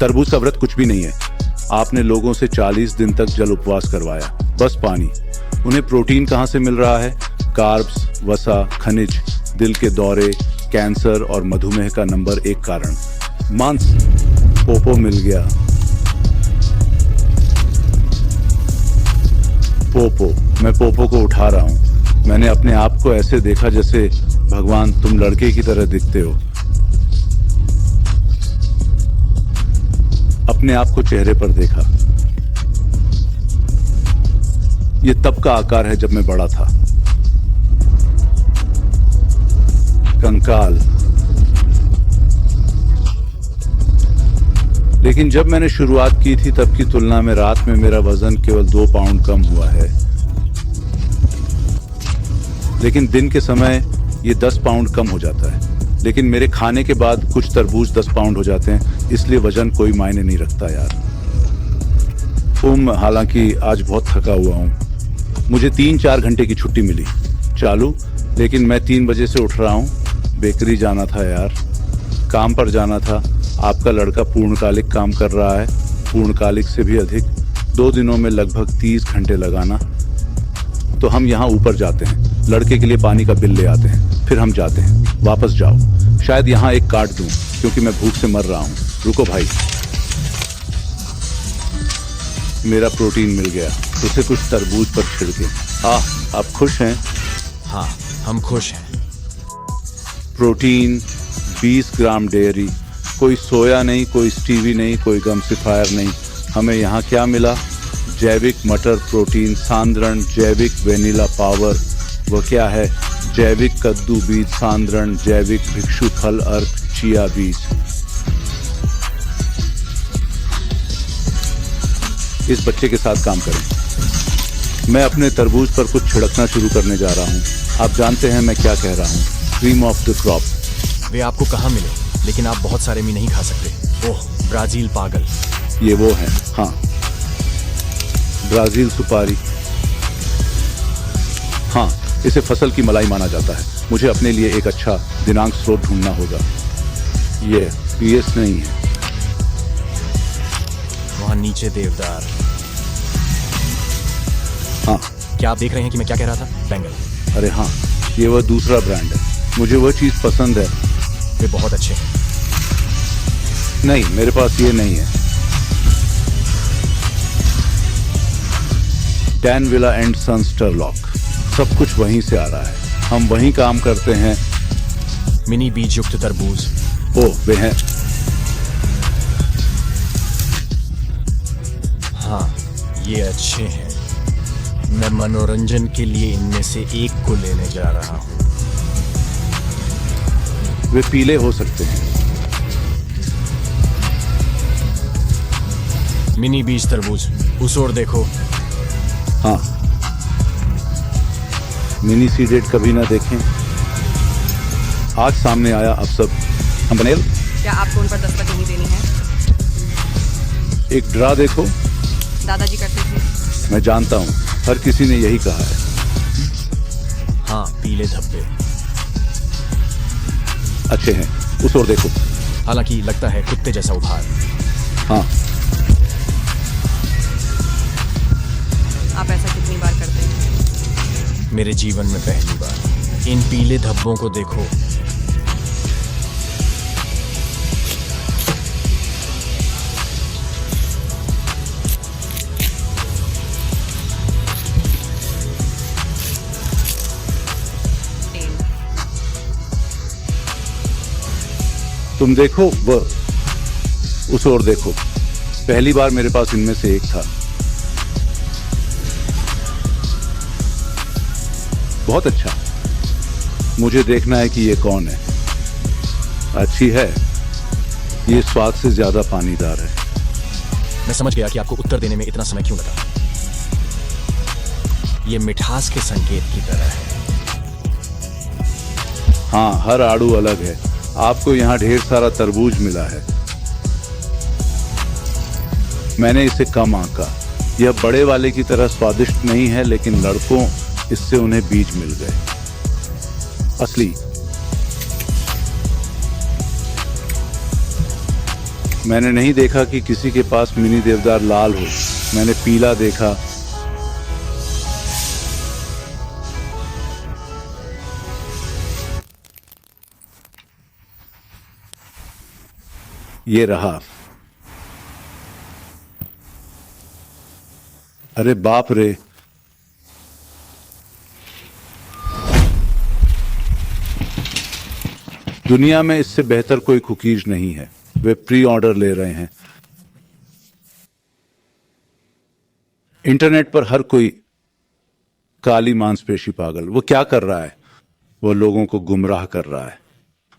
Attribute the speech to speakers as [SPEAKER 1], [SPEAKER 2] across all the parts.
[SPEAKER 1] तरबूज का व्रत कुछ भी नहीं है। आपने लोगों से 40 दिन तक जल उपवास करवाया, बस पानी। उन्हें प्रोटीन कहाँ से मिल रहा है? कार्ब्स, वसा, खनिज। दिल के दौरे, कैंसर और मधुमेह का नंबर 1 कारण मांस। पोपो मिल गया। पोपो, मैं पोपो को उठा रहा हूँ। मैंने अपने आप को ऐसे देखा जैसे भगवान तुम लड़के की तरह दिखते हो। अपने आप को चेहरे पर देखा। ये तब का आकार है जब मैं बड़ा था। कंकाल। लेकिन जब मैंने शुरुआत की थी तब की तुलना में रात में मेरा वजन केवल 2 पाउंड कम हुआ है। लेकिन दिन के समय ये 10 पाउंड कम हो जाता है। लेकिन मेरे खाने के बाद कुछ तरबूज 10 पाउंड हो जाते हैं, इसलिए वजन कोई मायने नहीं रखता यार। हालांकि आज बहुत थका हुआ हूँ। मुझे 3-4 घंटे की छुट्टी मिली चालू, लेकिन मैं 3 बजे से उठ रहा हूँ। बेकरी जाना था यार, काम पर जाना था। आपका लड़का पूर्णकालिक काम कर रहा है, पूर्णकालिक से भी अधिक। 2 दिनों में लगभग 30 घंटे लगाना। तो हम यहाँ ऊपर जाते हैं, लड़के के लिए पानी का बिल ले आते हैं, फिर हम जाते हैं। वापस जाओ, शायद यहाँ एक काट दूं क्योंकि मैं भूख से मर रहा हूँ। रुको भाई, मेरा प्रोटीन मिल गया। उसे कुछ तरबूज पर छिड़के। आप खुश हैं?
[SPEAKER 2] हाँ, हम खुश हैं।
[SPEAKER 1] प्रोटीन, 20 ग्राम डेयरी, कोई सोया नहीं, कोई स्टीवी नहीं, कोई गमसिफायर नहीं। हमें यहाँ क्या मिला? जैविक मटर प्रोटीन सांद्रण, जैविक वेनिला पावर। वो क्या है? जैविक कद्दू बीज सांद्रण, जैविक भिक्षु फल अर्क, चिया बीज। इस बच्चे के साथ काम करें। मैं अपने तरबूज पर कुछ छिड़कना शुरू करने जा रहा हूँ। आप जानते हैं मैं क्या कह रहा हूँ, क्रीम ऑफ द क्रॉप।
[SPEAKER 2] वे आपको कहाँ मिले? लेकिन आप बहुत सारे मी नहीं खा सकते। ओह, ब्राजील पागल।
[SPEAKER 1] ये वो है, हाँ, ब्राजील सुपारी। हाँ, इसे फसल की मलाई माना जाता है। मुझे अपने लिए एक अच्छा दिनांक स्रोत ढूंढना होगा। ये पीएस नहीं है।
[SPEAKER 2] वहाँ नीचे देवदार।
[SPEAKER 1] हाँ,
[SPEAKER 2] क्या आप देख रहे हैं कि मैं क्या कह रहा था? बेंगल।
[SPEAKER 1] अरे हाँ, ये वह दूसरा ब्रांड है। मुझे वह चीज पसंद है।
[SPEAKER 2] वे बहुत अच्छे हैं।
[SPEAKER 1] नहीं, मेरे पास ये नहीं है। डैनविला एंड सन स्टरलॉक, सब कुछ वहीं से आ रहा है। हम वहीं काम करते हैं।
[SPEAKER 2] मिनी बीज युक्त तरबूज।
[SPEAKER 1] ओह, वे हैं।
[SPEAKER 2] हाँ, ये अच्छे हैं। मैं मनोरंजन के लिए इनमें से एक को लेने जा रहा हूँ।
[SPEAKER 1] वे पीले हो सकते हैं।
[SPEAKER 2] मिनी बीज तरबूज, उस ओर देखो।
[SPEAKER 1] हाँ, मिनी सीडेड कभी ना देखें। आज सामने आया अब सब। अंबनेल,
[SPEAKER 3] क्या आपको उन पर दस्तक नहीं देनी है?
[SPEAKER 1] एक ड्रा देखो।
[SPEAKER 3] दादाजी करते थे।
[SPEAKER 1] मैं जानता हूँ, हर किसी ने यही कहा है।
[SPEAKER 2] हाँ, पीले धब्बे
[SPEAKER 1] अच्छे हैं। उस ओर देखो।
[SPEAKER 2] हालांकि लगता है कुत्ते जैसा उभार।
[SPEAKER 1] हाँ,
[SPEAKER 3] आप ऐसा कितनी बार करते हैं?
[SPEAKER 2] मेरे जीवन में पहली बार। इन पीले धब्बों को देखो।
[SPEAKER 1] तुम देखो, वह उस ओर देखो। पहली बार मेरे पास इनमें से एक था। बहुत अच्छा। मुझे देखना है कि ये कौन है। अच्छी है। ये स्वाद से ज्यादा पानीदार है।
[SPEAKER 2] मैं समझ गया कि आपको उत्तर देने में इतना समय क्यों लगा। ये मिठास के संकेत की तरह है।
[SPEAKER 1] हाँ, हर आड़ू अलग है। आपको यहाँ ढेर सारा तरबूज मिला है। मैंने इसे कम आंका। यह बड़े वाले की तरह स्वादिष्ट नहीं है, लेकिन लड़कों, इससे उन्हें बीज मिल गए। असली। मैंने नहीं देखा कि किसी के पास मिनी देवदार लाल हो, मैंने पीला देखा। ये रहा। अरे बाप रे, दुनिया में इससे बेहतर कोई कुकीज नहीं है। वे प्री ऑर्डर ले रहे हैं। इंटरनेट पर हर कोई काली मांसपेशी पागल। वो क्या कर रहा है? वो लोगों को गुमराह कर रहा है।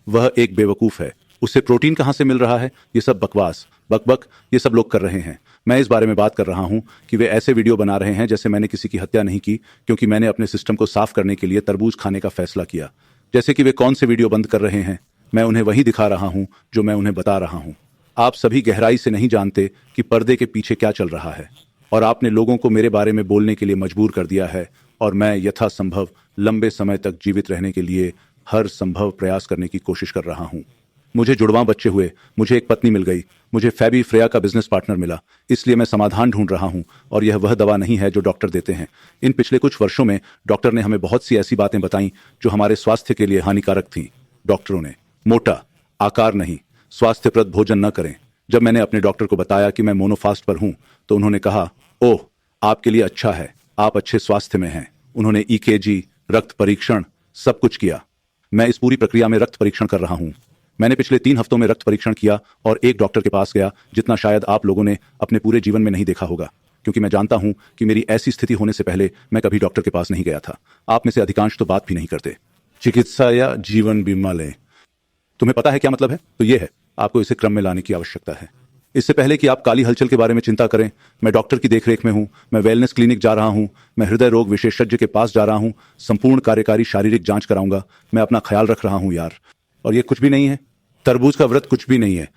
[SPEAKER 1] वह एक बेवकूफ है। उसे प्रोटीन कहां से मिल रहा है? ये सब बकवास, बकबक ये सब लोग कर रहे हैं। मैं इस बारे में बात कर रहा हूं कि वे ऐसे वीडियो बना रहे हैं जैसे मैंने किसी की हत्या नहीं की, क्योंकि मैंने अपने सिस्टम को साफ करने के लिए तरबूज खाने का फैसला किया। जैसे कि वे कौन से वीडियो बंद कर रहे हैं, मैं उन्हें वही दिखा रहा हूं जो मैं उन्हें बता रहा हूं। आप सभी गहराई से नहीं जानते कि पर्दे के पीछे क्या चल रहा है, और आपने लोगों को मेरे बारे में बोलने के लिए मजबूर कर दिया है, और मैं यथासंभव लंबे समय तक जीवित रहने के लिए हर संभव प्रयास करने की कोशिश कर रहा हूं। मुझे जुड़वां बच्चे हुए, मुझे एक पत्नी मिल गई, मुझे फैबी फ्रेया का बिजनेस पार्टनर मिला। इसलिए मैं समाधान ढूंढ रहा हूं, और यह वह दवा नहीं है जो डॉक्टर देते हैं। इन पिछले कुछ वर्षों में डॉक्टर ने हमें बहुत सी ऐसी बातें बताई जो हमारे स्वास्थ्य के लिए हानिकारक थीं। डॉक्टरों ने मोटा, आकार नहीं, स्वास्थ्यप्रद भोजन न करें। जब मैंने अपने डॉक्टर को बताया कि मैं मोनोफास्ट पर हूं, तो उन्होंने कहा, ओह, आपके लिए अच्छा है, आप अच्छे स्वास्थ्य में हैं। उन्होंने ईकेजी, रक्त परीक्षण, सब कुछ किया। मैं इस पूरी प्रक्रिया में रक्त परीक्षण कर रहा हूं। मैंने पिछले 3 हफ्तों में रक्त परीक्षण किया और एक डॉक्टर के पास गया जितना शायद आप लोगों ने अपने पूरे जीवन में नहीं देखा होगा, क्योंकि मैं जानता हूं कि मेरी ऐसी स्थिति होने से पहले मैं कभी डॉक्टर के पास नहीं गया था। आप में से अधिकांश तो बात भी नहीं करते। चिकित्सा या जीवन बीमा लें। तुम्हें पता है क्या मतलब है? तो यह है, आपको इसे क्रम में लाने की आवश्यकता है। इससे पहले कि आप काली हलचल के बारे में चिंता करें, मैं डॉक्टर की देखरेख में हूं, मैं वेलनेस क्लिनिक जा रहा हूं, मैं हृदय रोग विशेषज्ञ के पास जा रहा हूं, संपूर्ण कार्यकारी शारीरिक जांच कराऊंगा। मैं अपना ख्याल रख रहा हूं यार। और ये कुछ भी नहीं है, तरबूज का व्रत कुछ भी नहीं है।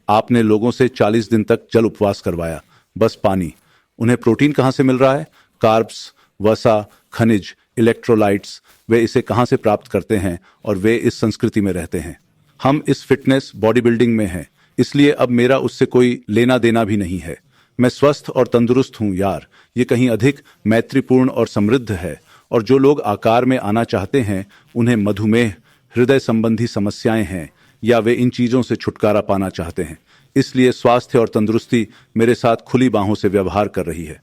[SPEAKER 1] आपने लोगों से 40 दिन तक जल उपवास करवाया, बस पानी। उन्हें प्रोटीन कहां से मिल रहा है? कार्ब्स, वसा, खनिज, इलेक्ट्रोलाइट्स। वे इसे कहां से प्राप्त करते हैं? और वे इस संस्कृति में रहते हैं। हम इस फिटनेस बॉडी बिल्डिंग में हैं, इसलिए अब मेरा उससे कोई लेना देना भी नहीं है। मैं स्वस्थ और तंदुरुस्त हूं यार। ये कहीं अधिक मैत्रीपूर्ण और समृद्ध है। और जो लोग आकार में आना चाहते हैं, उन्हें मधुमेह, हृदय संबंधी समस्याएं हैं, या वे इन चीजों से छुटकारा पाना चाहते हैं। इसलिए स्वास्थ्य और तंदुरुस्ती मेरे साथ खुली बाहों से व्यवहार कर रही है।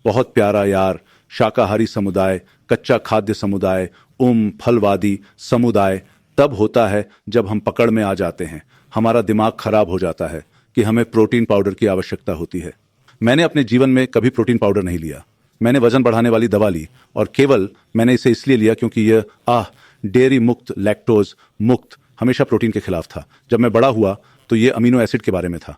[SPEAKER 1] बहुत प्यारा यार। शाकाहारी समुदाय, कच्चा खाद्य समुदाय, फलवादी समुदाय तब होता है जब हम पकड़ में आ जाते हैं। हमारा दिमाग खराब हो जाता है कि हमें प्रोटीन पाउडर की आवश्यकता होती है। मैंने अपने जीवन में कभी प्रोटीन पाउडर नहीं लिया। मैंने वजन बढ़ाने वाली दवा ली, और केवल मैंने इसे इसलिए लिया क्योंकि यह डेयरी मुक्त, लैक्टोज मुक्त हमेशा प्रोटीन के खिलाफ था। जब मैं बड़ा हुआ तो ये अमीनो एसिड के बारे में था।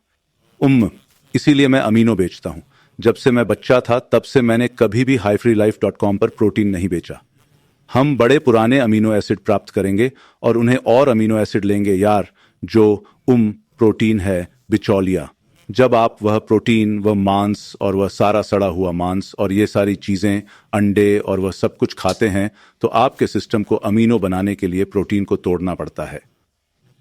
[SPEAKER 1] इसीलिए मैं अमीनो बेचता हूं। जब से मैं बच्चा था तब से मैंने कभी भी highfreelife.com पर प्रोटीन नहीं बेचा। हम बड़े पुराने अमीनो एसिड प्राप्त करेंगे और उन्हें और अमीनो एसिड लेंगे यार, जो प्रोटीन है, बिचौलिया। जब आप वह प्रोटीन, वह मांस और वह सारा सड़ा हुआ मांस और ये सारी चीजें, अंडे और वह सब कुछ खाते हैं, तो आपके सिस्टम को अमीनो बनाने के लिए प्रोटीन को तोड़ना पड़ता है।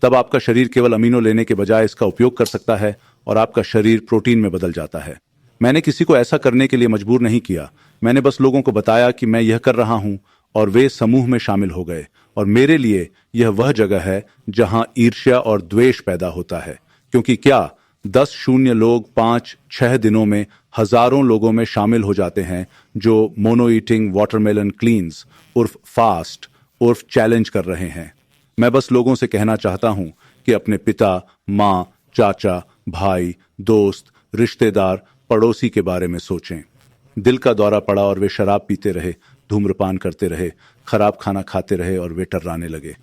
[SPEAKER 1] तब आपका शरीर केवल अमीनो लेने के बजाय इसका उपयोग कर सकता है, और आपका शरीर प्रोटीन में बदल जाता है। मैंने किसी को ऐसा करने के लिए मजबूर नहीं किया। मैंने बस लोगों को बताया कि मैं यह कर रहा हूं, और वे समूह में शामिल हो गए। और मेरे लिए यह वह जगह है जहां ईर्ष्या और द्वेष पैदा होता है, क्योंकि क्या 10 लोग 5-6 दिनों में हजारों लोगों में शामिल हो जाते हैं जो मोनो ईटिंग वाटरमेलन क्लींस उर्फ फास्ट उर्फ चैलेंज कर रहे हैं। मैं बस लोगों से कहना चाहता हूं कि अपने पिता, माँ, चाचा, भाई, दोस्त, रिश्तेदार, पड़ोसी के बारे में सोचें। दिल का दौरा पड़ा और वे शराब पीते रहे, धूम्रपान करते रहे, खराब खाना खाते रहे और वे टर्राने लगे।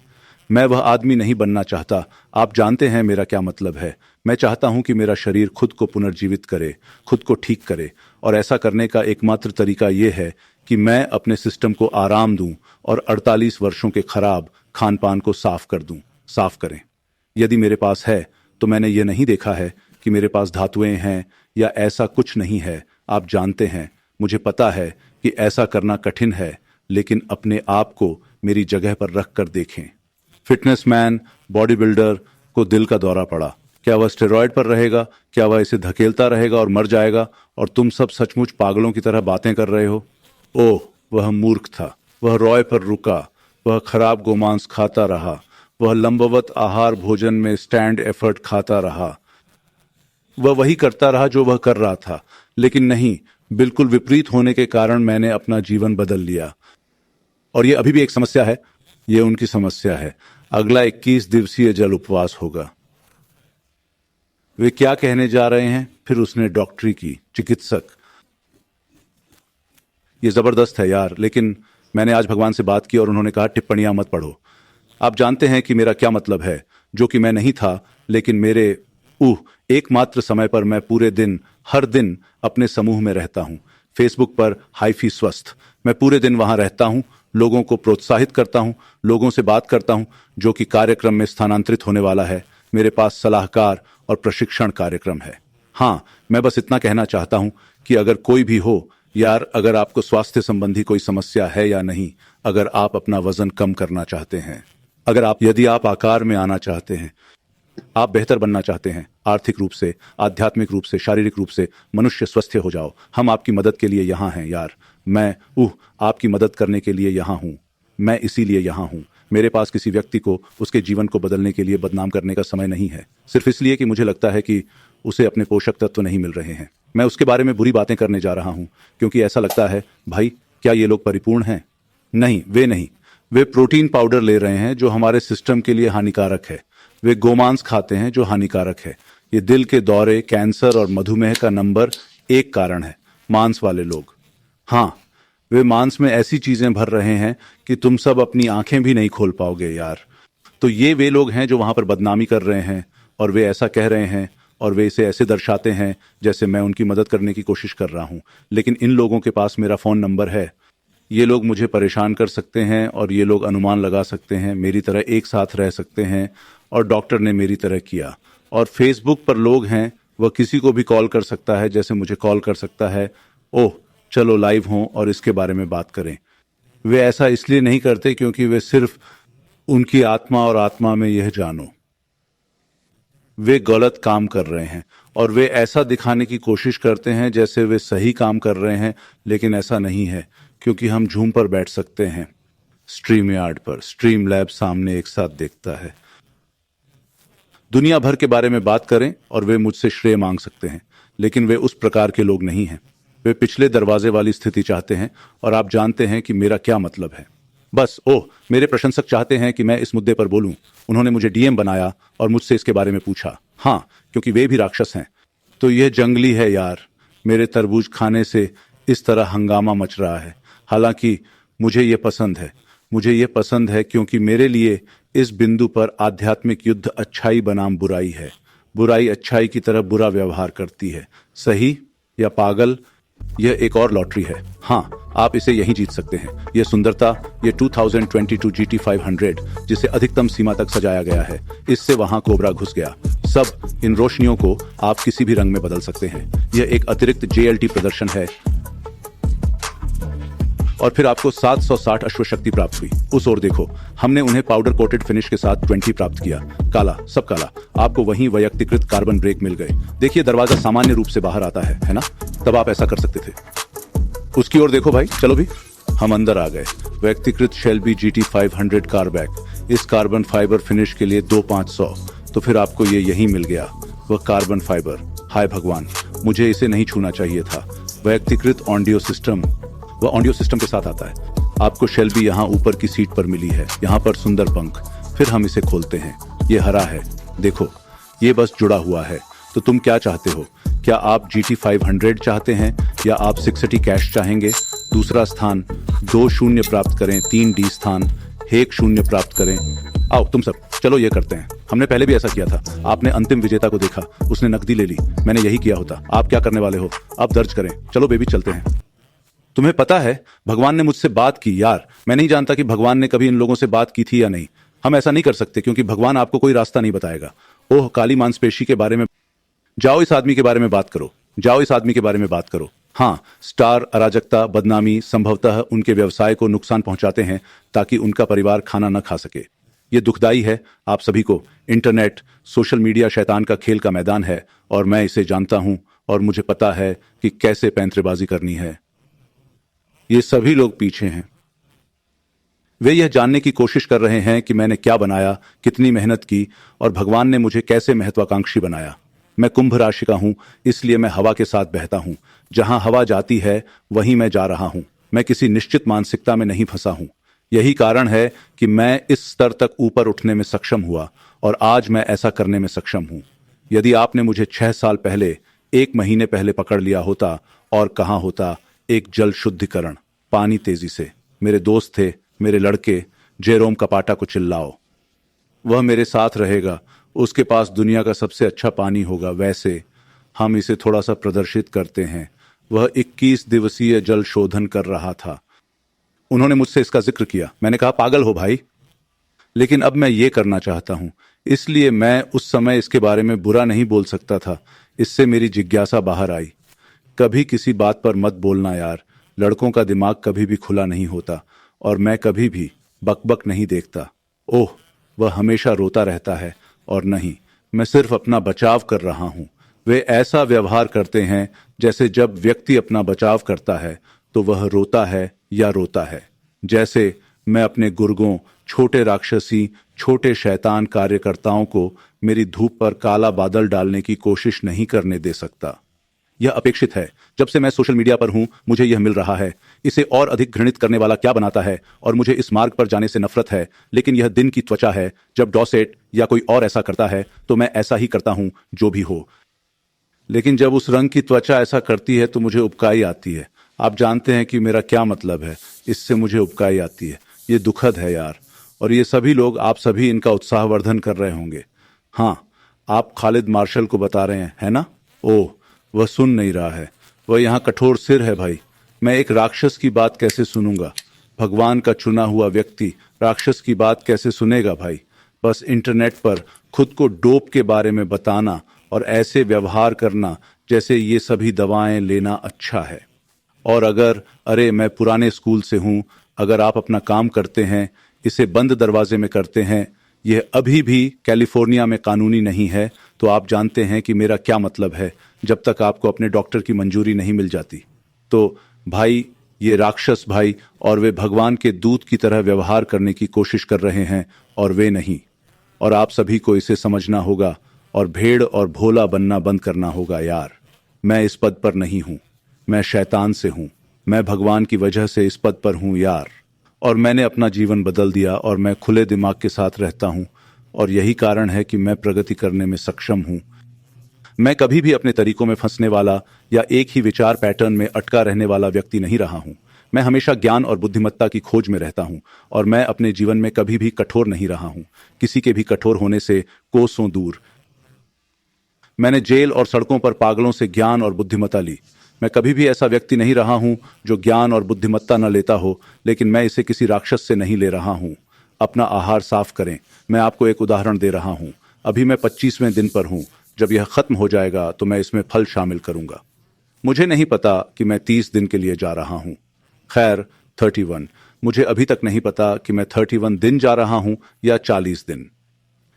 [SPEAKER 1] मैं वह आदमी नहीं बनना चाहता। आप जानते हैं मेरा क्या मतलब है। मैं चाहता हूं कि मेरा शरीर खुद को पुनर्जीवित करे, खुद को ठीक करे, और ऐसा करने का एकमात्र तरीका यह है कि मैं अपने सिस्टम को आराम दूं और 48 वर्षों के खराब खान पान को साफ कर दूं। साफ करें। यदि मेरे पास है, तो मैंने ये नहीं देखा है कि मेरे पास धातुएं हैं या ऐसा कुछ नहीं है। आप जानते हैं, मुझे पता है कि ऐसा करना कठिन है, लेकिन अपने आप को मेरी जगह पर रख कर देखें। फिटनेसमैन, बॉडी बिल्डर को दिल का दौरा पड़ा। क्या वह स्टेरॉयड पर रहेगा? क्या वह इसे धकेलता रहेगा और मर जाएगा और तुम सब सचमुच पागलों की तरह बातें कर रहे हो? ओह, वह मूर्ख था। वह रॉय पर रुका। वह खराब गोमांस खाता रहा। वह लंबवत आहार भोजन में स्टैंड एफर्ट खाता रहा। वह वही करता रहा जो वह कर रहा था, लेकिन नहीं, बिल्कुल विपरीत होने के कारण मैंने अपना जीवन बदल लिया। और यह अभी भी एक समस्या है। यह उनकी समस्या है। अगला 21 दिवसीय जल उपवास होगा। वे क्या कहने जा रहे हैं? फिर उसने डॉक्टरी की, चिकित्सक। ये जबरदस्त है यार, लेकिन मैंने आज भगवान से बात की और उन्होंने कहा टिप्पणियां मत पढ़ो। आप जानते हैं कि मेरा क्या मतलब है, जो कि मैं नहीं था, लेकिन मेरे एकमात्र समय पर मैं पूरे दिन, हर दिन अपने समूह में रहता हूं। फेसबुक पर हाइफी स्वस्थ। मैं पूरे दिन वहां रहता हूं, लोगों को प्रोत्साहित करता हूं, लोगों से बात करता हूं, जो कि कार्यक्रम में स्थानांतरित होने वाला है। मेरे पास सलाहकार और प्रशिक्षण कार्यक्रम है। हाँ, मैं बस इतना कहना चाहता हूं कि अगर कोई भी हो यार, अगर आपको स्वास्थ्य संबंधी कोई समस्या है या नहीं, अगर आप अपना वजन कम करना चाहते हैं, यदि आप आकार में आना चाहते हैं, आप बेहतर बनना चाहते हैं, आर्थिक रूप से, आध्यात्मिक रूप से, शारीरिक रूप से, मनुष्य स्वस्थ हो जाओ, हम आपकी मदद के लिए यहाँ हैं यार। मैं आपकी मदद करने के लिए यहाँ हूँ। मैं इसीलिए यहाँ हूँ। मेरे पास किसी व्यक्ति को उसके जीवन को बदलने के लिए बदनाम करने का समय नहीं है, सिर्फ इसलिए कि मुझे लगता है कि उसे अपने पोषक तत्व नहीं मिल रहे हैं। मैं उसके बारे में बुरी बातें करने जा रहा हूँ क्योंकि ऐसा लगता है, भाई क्या ये लोग परिपूर्ण हैं? नहीं, वे प्रोटीन पाउडर ले रहे हैं जो हमारे सिस्टम के लिए हानिकारक है। वे गोमांस खाते हैं जो हानिकारक है। ये दिल के दौरे, कैंसर और मधुमेह का नंबर 1 कारण है। मांस वाले लोग, हाँ, वे मांस में ऐसी चीजें भर रहे हैं कि तुम सब अपनी आंखें भी नहीं खोल पाओगे यार। तो ये वे लोग हैं जो वहां पर बदनामी कर रहे हैं और वे ऐसा कह रहे हैं और वे इसे ऐसे दर्शाते हैं जैसे मैं उनकी मदद करने की कोशिश कर रहा हूं। लेकिन इन लोगों के पास मेरा फोन नंबर है। ये लोग मुझे परेशान कर सकते हैं और ये लोग अनुमान लगा सकते हैं, मेरी तरह एक साथ रह सकते हैं, और डॉक्टर ने मेरी तरह किया। और फेसबुक पर लोग हैं, वह किसी को भी कॉल कर सकता है जैसे मुझे कॉल कर सकता है। ओह, चलो लाइव हों और इसके बारे में बात करें। वे ऐसा इसलिए नहीं करते क्योंकि वे सिर्फ उनकी आत्मा और आत्मा में यह जानो, वे गलत काम कर रहे हैं और वे ऐसा दिखाने की कोशिश करते हैं जैसे वे सही काम कर रहे हैं, लेकिन ऐसा नहीं है क्योंकि हम झूम पर बैठ सकते हैं, स्ट्रीम यार्ड पर। स्ट्रीम लैब सामने एक साथ देखता है। दुनिया भर के बारे में बात करें और वे मुझसे श्रेय मांग सकते हैं, लेकिन वे उस प्रकार के लोग नहीं हैं। वे पिछले दरवाजे वाली स्थिति चाहते हैं और आप जानते हैं कि मेरा क्या मतलब है। बस मेरे प्रशंसक चाहते हैं कि मैं इस मुद्दे पर बोलूं। उन्होंने मुझे डीएम बनाया और मुझसे इसके बारे में पूछा। हाँ, क्योंकि वे भी राक्षस हैं। तो यह जंगली है यार। मेरे तरबूज खाने से इस तरह हंगामा मच रहा है। हालांकि मुझे यह पसंद है। मुझे यह पसंद है क्योंकि मेरे लिए इस बिंदु पर आध्यात्मिक युद्ध अच्छाई बनाम बुराई है। बुराई अच्छाई की तरह बुरा व्यवहार करती है। सही या पागल, यह एक और लॉटरी है। हाँ, आप इसे यहीं जीत सकते हैं। यह सुंदरता, यह 2022 GT 500 जिसे अधिकतम सीमा तक सजाया गया है, इससे वहां कोबरा घुस गया। सब इन रोशनियों को आप किसी भी रंग में बदल सकते हैं। यह एक अतिरिक्त JLT प्रदर्शन है। और फिर आपको 760 अश्वशक्ति प्राप्त हुई। उस ओर देखो, हमने उन्हें पाउडर कोटेड फिनिश के साथ 20 प्राप्त किया। काला, सब काला। आपको वहीं वैयक्तिकृत कार्बन ब्रेक मिल गए। देखिए, दरवाजा सामान्य रूप से बाहर आता है ना? तब आप ऐसा कर सकते थे। उसकी ओर देखो भाई, चलो भी। हम अंदर आ गए। व्यक्तिकृत शेल्बी GT 500 कारबैक। इस कार्बन फाइबर फिनिश के लिए 2500। तो फिर आपको ये यहीं मिल गया, वह कार्बन फाइबर। हाय भगवान, मुझे इसे नहीं छूना चाहिए था। व्यक्तिकृत ऑडियो सिस्टम, वह ऑडियो सिस्टम के साथ आता है। आपको शेल्बी यहाँ ऊपर की सीट पर मिली है, यहाँ पर सुंदर पंख। फिर हम इसे खोलते हैं। ये हरा है, देखो, ये बस जुड़ा हुआ है। तो तुम क्या चाहते हो? क्या आप GT 500 चाहते हैं या आप 6 कैश चाहेंगे? दूसरा स्थान, 2 शून्य प्राप्त करें। 3 D स्थान, 1 शून्य प्राप्त करें। आओ तुम सब, चलो ये करते हैं। हमने पहले भी ऐसा किया था। आपने अंतिम विजेता को देखा, उसने नकदी ले ली। मैंने यही किया होता। आप क्या करने वाले हो? अब दर्ज करें। चलो बेबी, चलते हैं। तुम्हें पता है, भगवान ने मुझसे बात की यार। मैं नहीं जानता कि भगवान ने कभी इन लोगों से बात की थी या नहीं। हम ऐसा नहीं कर सकते क्योंकि भगवान आपको कोई रास्ता नहीं बताएगा। ओह, काली मांसपेशी के बारे में जाओ, इस आदमी के बारे में बात करो। जाओ, इस आदमी के बारे में बात करो। हाँ, स्टार, अराजकता, बदनामी संभवतः उनके व्यवसाय को नुकसान पहुंचाते हैं ताकि उनका परिवार खाना न खा सके। ये दुखदाई है आप सभी को। इंटरनेट, सोशल मीडिया शैतान का खेल का मैदान है और मैं इसे जानता हूं और मुझे पता है कि कैसे पैंतरेबाजी करनी है। ये सभी लोग पीछे हैं। वे यह जानने की कोशिश कर रहे हैं कि मैंने क्या बनाया, कितनी मेहनत की और भगवान ने मुझे कैसे महत्वाकांक्षी बनाया। मैं कुंभ राशि का हूं, इसलिए मैं हवा के साथ बहता हूं। जहां हवा जाती है वहीं मैं जा रहा हूं। मैं किसी निश्चित मानसिकता में नहीं फंसा हूं। यही कारण है कि मैं इस स्तर तक ऊपर उठने में सक्षम हुआ और आज मैं ऐसा करने में सक्षम हूं। यदि आपने मुझे 6 साल पहले, 1 महीने पहले पकड़ लिया होता और कहा होता एक जल शुद्धिकरण, पानी तेजी से, मेरे दोस्त थे, मेरे लड़के, जेरोम कपाटा को चिल्लाओ, वह मेरे साथ रहेगा, उसके पास दुनिया का सबसे अच्छा पानी होगा। वैसे हम इसे थोड़ा सा प्रदर्शित करते हैं। वह 21 दिवसीय जल शोधन कर रहा था। उन्होंने मुझसे इसका जिक्र किया। मैंने कहा पागल हो भाई, लेकिन अब मैं ये करना चाहता हूं, इसलिए मैं उस समय इसके बारे में बुरा नहीं बोल सकता था। इससे मेरी जिज्ञासा बाहर आई। कभी किसी बात पर मत बोलना यार। लड़कों का दिमाग कभी भी खुला नहीं होता और मैं कभी भी बकबक नहीं देखता। ओह, वह हमेशा रोता रहता है और नहीं, मैं सिर्फ अपना बचाव कर रहा हूं। वे ऐसा व्यवहार करते हैं जैसे जब व्यक्ति अपना बचाव करता है तो वह रोता है या रोता है। जैसे मैं अपने गुर्गों, छोटे राक्षसी, छोटे शैतान कार्यकर्ताओं को मेरी धूप पर काला बादल डालने की कोशिश नहीं करने दे सकता। यह अपेक्षित है। जब से मैं सोशल मीडिया पर हूं मुझे यह मिल रहा है। इसे और अधिक घृणित करने वाला क्या बनाता है और मुझे इस मार्ग पर जाने से नफरत है, लेकिन यह दिन की त्वचा है। जब डॉसेट या कोई और ऐसा करता है तो मैं ऐसा ही करता हूं, जो भी हो। लेकिन जब उस रंग की त्वचा ऐसा करती है तो मुझे उबकाई आती है। आप जानते हैं कि मेरा क्या मतलब है, इससे मुझे उबकाई आती है। ये दुखद है यार। और ये सभी लोग, आप सभी इनका उत्साहवर्धन कर रहे होंगे। हाँ, आप खालिद मार्शल को बता रहे हैं, है ना? ओह, वह सुन नहीं रहा है। वह यहाँ कठोर सिर है भाई। मैं एक राक्षस की बात कैसे सुनूंगा? भगवान का चुना हुआ व्यक्ति राक्षस की बात कैसे सुनेगा भाई? बस इंटरनेट पर खुद को डोप के बारे में बताना और ऐसे व्यवहार करना जैसे ये सभी दवाएं लेना अच्छा है। और अरे मैं पुराने स्कूल से हूं, अगर आप अपना काम करते हैं, इसे बंद दरवाजे में करते हैं, यह अभी भी कैलिफोर्निया में कानूनी नहीं है, तो आप जानते हैं कि मेरा क्या मतलब है जब तक आपको अपने डॉक्टर की मंजूरी नहीं मिल जाती। तो भाई, ये राक्षस भाई और वे भगवान के दूत की तरह व्यवहार करने की कोशिश कर रहे हैं और वे नहीं। और आप सभी को इसे समझना होगा और भेड़ और भोला बनना बंद करना होगा यार। मैं इस पद पर नहीं हूं, मैं शैतान से हूं। मैं भगवान की वजह से इस पद पर हूं यार। और मैंने अपना जीवन बदल दिया और मैं खुले दिमाग के साथ रहता हूं और यही कारण है कि मैं प्रगति करने में सक्षम हूं। मैं कभी भी अपने तरीकों में फंसने वाला या एक ही विचार पैटर्न में अटका रहने वाला व्यक्ति नहीं रहा हूं। मैं हमेशा ज्ञान और बुद्धिमत्ता की खोज में रहता हूं और मैं अपने जीवन में कभी भी कठोर नहीं रहा हूं, किसी के भी कठोर होने से कोसों दूर। मैंने जेल और सड़कों पर पागलों से ज्ञान और बुद्धिमत्ता ली। मैं कभी भी ऐसा व्यक्ति नहीं रहा हूं जो ज्ञान और बुद्धिमत्ता न लेता हो, लेकिन मैं इसे किसी राक्षस से नहीं ले रहा हूं। अपना आहार साफ करें। मैं आपको एक उदाहरण दे रहा हूं। अभी मैं 25वें दिन पर हूं। जब यह खत्म हो जाएगा तो मैं इसमें फल शामिल करूंगा। मुझे नहीं पता कि मैं 30 दिन के लिए जा रहा हूं। खैर, 31। मुझे अभी तक नहीं पता कि मैं 31 दिन जा रहा हूं या 40 दिन,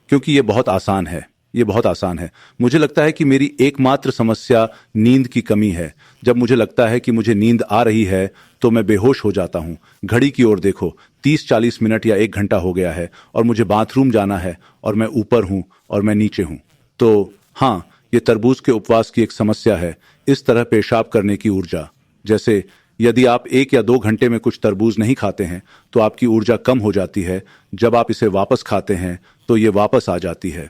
[SPEAKER 1] क्योंकि यह बहुत आसान है। ये बहुत आसान है। मुझे लगता है कि मेरी एकमात्र समस्या नींद की कमी है। जब मुझे लगता है कि मुझे नींद आ रही है तो मैं बेहोश हो जाता हूं। घड़ी की ओर देखो, 30-40 मिनट या 1 घंटा हो गया है और मुझे बाथरूम जाना है और मैं ऊपर हूं और मैं नीचे हूं। तो हाँ, ये तरबूज के उपवास की एक समस्या है। इस तरह पेशाब करने की ऊर्जा, जैसे यदि आप 1 या 2 घंटे में कुछ तरबूज नहीं खाते हैं तो आपकी ऊर्जा कम हो जाती है। जब आप इसे वापस खाते हैं तो ये वापस आ जाती है।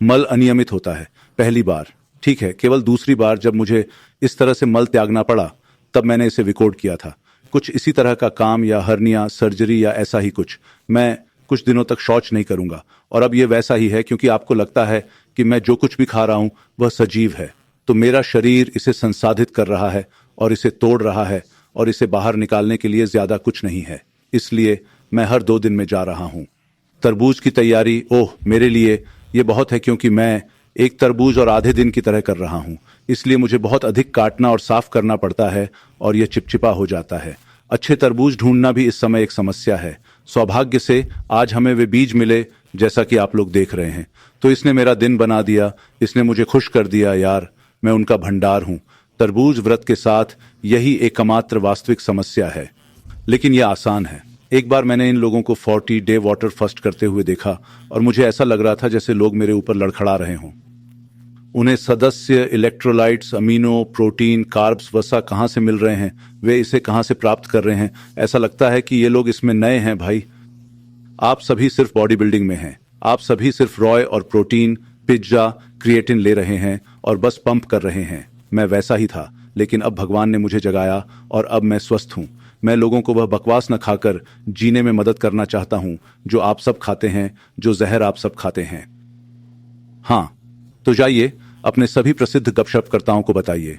[SPEAKER 1] मल अनियमित होता है। पहली बार ठीक है, केवल दूसरी बार जब मुझे इस तरह से मल त्यागना पड़ा तब मैंने इसे रिकॉर्ड किया था। कुछ इसी तरह का काम या हर्निया सर्जरी या ऐसा ही कुछ। मैं कुछ दिनों तक शौच नहीं करूंगा और अब ये वैसा ही है, क्योंकि आपको लगता है कि मैं जो कुछ भी खा रहा हूं वह सजीव है, तो मेरा शरीर इसे संसाधित कर रहा है और इसे तोड़ रहा है और इसे बाहर निकालने के लिए ज्यादा कुछ नहीं है। इसलिए मैं हर 2 दिन में जा रहा हूं। तरबूज की तैयारी, ओह मेरे लिए ये बहुत है, क्योंकि मैं एक तरबूज और आधे दिन की तरह कर रहा हूं। इसलिए मुझे बहुत अधिक काटना और साफ करना पड़ता है और यह चिपचिपा हो जाता है। अच्छे तरबूज ढूंढना भी इस समय एक समस्या है। सौभाग्य से आज हमें वे बीज मिले जैसा कि आप लोग देख रहे हैं। तो इसने मेरा दिन बना दिया, इसने मुझे खुश कर दिया यार। मैं उनका भंडार हूं। तरबूज व्रत के साथ यही एकमात्र वास्तविक समस्या है, लेकिन यह आसान है। एक बार मैंने इन लोगों को 40 डे वाटर फस्ट करते हुए देखा और मुझे ऐसा लग रहा था जैसे लोग मेरे ऊपर लड़खड़ा रहे हों। उन्हें सदस्य, इलेक्ट्रोलाइट्स, अमीनो, प्रोटीन, कार्ब्स वसा कहाँ से मिल रहे हैं, वे इसे कहाँ से प्राप्त कर रहे हैं। ऐसा लगता है कि ये लोग इसमें नए हैं भाई। आप सभी सिर्फ बॉडी बिल्डिंग में हैं। आप सभी सिर्फ रॉय और प्रोटीन, पिज्जा, क्रिएटिन ले रहे हैं और बस पंप कर रहे हैं। मैं वैसा ही था, लेकिन अब भगवान ने मुझे जगाया और अब मैं स्वस्थ हूं। मैं लोगों को वह बकवास न खाकर जीने में मदद करना चाहता हूं जो आप सब खाते हैं, जो जहर आप सब खाते हैं। हाँ, तो जाइए अपने सभी प्रसिद्ध गपशपकर्ताओं को बताइए।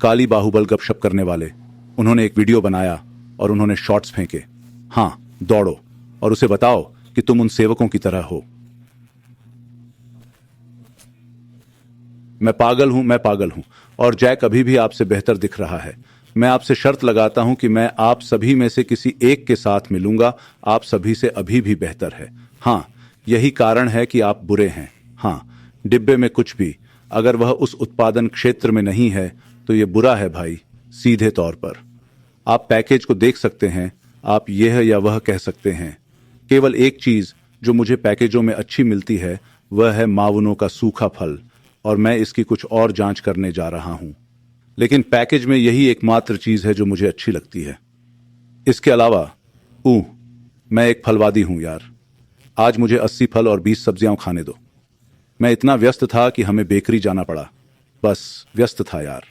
[SPEAKER 1] काली बाहुबल गपशप करने वाले, उन्होंने एक वीडियो बनाया और उन्होंने शॉर्ट्स फेंके। हाँ, दौड़ो और उसे बताओ कि तुम उन सेवकों की तरह हो। मैं पागल हूं और जैक अभी भी आपसे बेहतर दिख रहा है। मैं आपसे शर्त लगाता हूं कि मैं आप सभी में से किसी एक के साथ मिलूंगा। आप सभी से अभी भी बेहतर है। हाँ, यही कारण है कि आप बुरे हैं। हाँ, डिब्बे में कुछ भी अगर वह उस उत्पादन क्षेत्र में नहीं है तो यह बुरा है भाई, सीधे तौर पर। आप पैकेज को देख सकते हैं, आप यह या वह कह सकते हैं। केवल एक चीज जो मुझे पैकेजों में अच्छी मिलती है वह है मावनों का सूखा फल, और मैं इसकी कुछ और जांच करने जा रहा हूं। लेकिन पैकेज में यही एकमात्र चीज है जो मुझे अच्छी लगती है। इसके अलावा मैं एक फलवादी हूं यार। आज मुझे 80 फल और 20 सब्जियां खाने दो। मैं इतना व्यस्त था कि हमें बेकरी जाना पड़ा। बस व्यस्त था यार,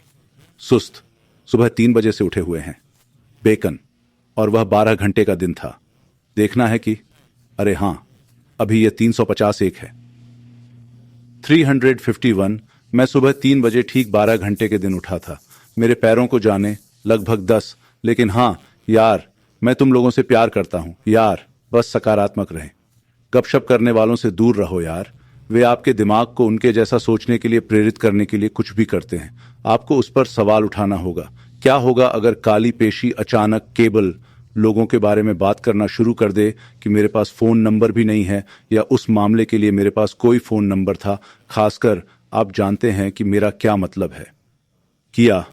[SPEAKER 1] सुस्त। सुबह 3 बजे से उठे हुए हैं। बेकन, और वह 12 घंटे का दिन था। देखना है कि अरे हां, अभी यह 351 है। 351। मैं सुबह 3 बजे ठीक 12 घंटे के दिन उठा था। मेरे पैरों को जाने लगभग 10। लेकिन हाँ यार, मैं तुम लोगों से प्यार करता हूं यार। बस सकारात्मक रहें। गपशप करने वालों से दूर रहो यार। वे आपके दिमाग को उनके जैसा सोचने के लिए प्रेरित करने के लिए कुछ भी करते हैं। आपको उस पर सवाल उठाना होगा। क्या होगा अगर काली पेशी अचानक केबल लोगों के बारे में बात करना शुरू कर दे कि मेरे पास फोन नंबर भी नहीं है, या उस मामले के लिए मेरे पास कोई फोन नंबर था। खासकर आप जानते हैं कि मेरा क्या मतलब है। किया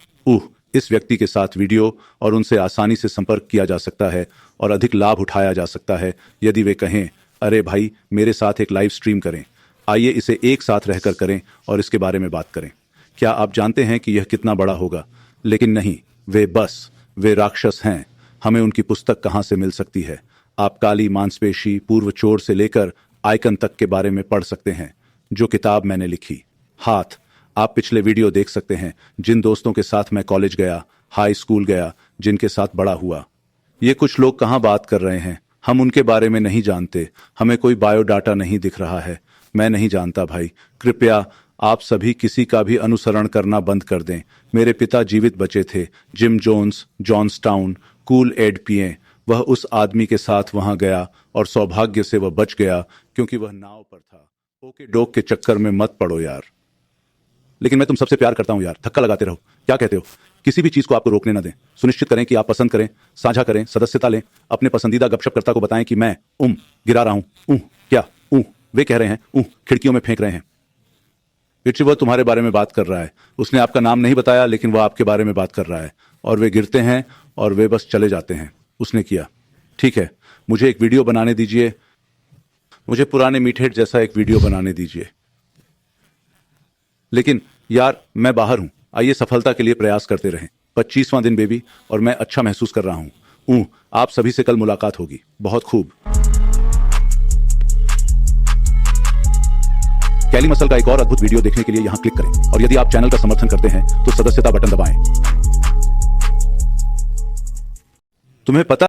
[SPEAKER 1] इस व्यक्ति के साथ वीडियो, और उनसे आसानी से संपर्क किया जा सकता है और अधिक लाभ उठाया जा सकता है यदि वे कहें अरे भाई मेरे साथ एक लाइव स्ट्रीम करें। आइए इसे एक साथ रहकर करें और इसके बारे में बात करें। क्या आप जानते हैं कि यह कितना बड़ा होगा? लेकिन नहीं, वे राक्षस हैं। हमें उनकी पुस्तक कहां से मिल सकती है? आप काली मांसपेशी, पूर्व चोर से लेकर आइकन तक के बारे में पढ़ सकते हैं, जो किताब मैंने लिखी। हाथ, आप पिछले वीडियो देख सकते हैं। जिन दोस्तों के साथ मैं कॉलेज गया, हाई स्कूल गया, जिनके साथ बड़ा हुआ। ये कुछ लोग कहां बात कर रहे हैं? हम उनके बारे में नहीं जानते। हमें कोई बायोडाटा नहीं दिख रहा है। मैं नहीं जानता भाई। कृपया आप सभी किसी का भी अनुसरण करना बंद कर दें। मेरे पिता जीवित बचे थे। जिम जोन्स, जॉन्सटाउन, कूल एड पिए। वह उस आदमी के साथ वहां गया और सौभाग्य से वह बच गया क्योंकि वह नाव पर था। ओके डोक के चक्कर में मत पड़ो यार। लेकिन मैं तुम सबसे प्यार करता हूं यार। धक्का लगाते रहो। क्या कहते हो? किसी भी चीज को आपको रोकने न दें। सुनिश्चित करें कि आप पसंद करें, साझा करें, सदस्यता लें। अपने पसंदीदा गपशपकर्ता को बताएं कि मैं गिरा रहा हूं। क्या वे कह रहे हैं खिड़कियों में फेंक रहे हैं। रिची वह तुम्हारे बारे में बात कर रहा है। उसने आपका नाम नहीं बताया, लेकिन वह आपके बारे में बात कर रहा है। और वे गिरते हैं और वे बस चले जाते हैं। उसने किया। ठीक है, मुझे एक वीडियो बनाने दीजिए। मुझे पुराने मीठेट जैसा एक वीडियो बनाने दीजिए। लेकिन यार मैं बाहर हूं। आइए सफलता के लिए प्रयास करते रहें। 25वां दिन बेबी, और मैं अच्छा महसूस कर रहा हूं। आप सभी से कल मुलाकात होगी। बहुत खूब। कैली मसल का एक और अद्भुत वीडियो देखने के लिए यहां क्लिक करें, और यदि आप चैनल का समर्थन करते हैं तो सदस्यता बटन दबाएं। तुम्हें पता